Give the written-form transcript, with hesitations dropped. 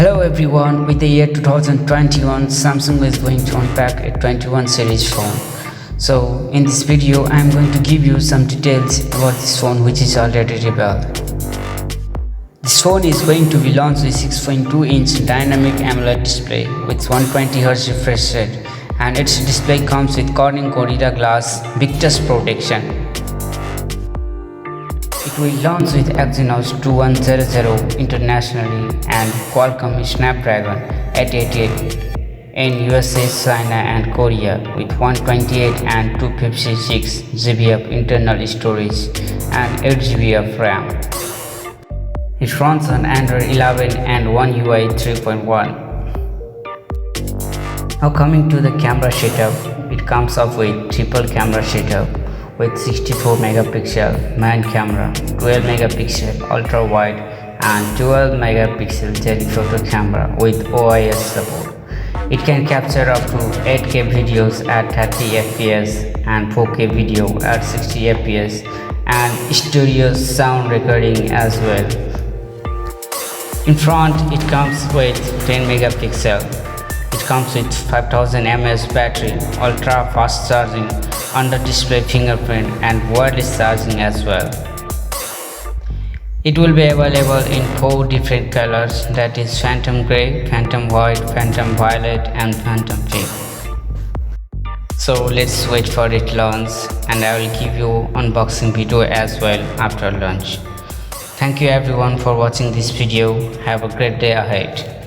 Hello everyone, with the year 2021, Samsung is going to unpack a 21 series phone. So in this video, I am going to give you some details about this phone which is already revealed. This phone is going to be launched with 6.2-inch dynamic AMOLED display with 120Hz refresh rate, and its display comes with Corning Gorilla Glass Victus protection. It will launch with Exynos 2100 internationally and Qualcomm Snapdragon 888 in USA, China and Korea with 128 and 256 GB of internal storage and 8 GB of RAM. It runs on Android 11 and One UI 3.1. Now coming to the camera setup, it comes up with triple camera setup with 64 megapixel main camera, 12 megapixel ultra-wide and 12 megapixel telephoto camera with OIS support. It can capture up to 8K videos at 30 fps and 4K video at 60 fps and stereo sound recording as well. In front, it comes with 10 megapixel. It comes with 5000 mAh battery, ultra fast charging, under display fingerprint and wireless charging as well. It will be available in 4 different colors, that is phantom grey, phantom white, phantom violet and phantom pink. So let's wait for it launch, and I will give you unboxing video as well after launch. Thank you everyone for watching this video. Have a great day ahead.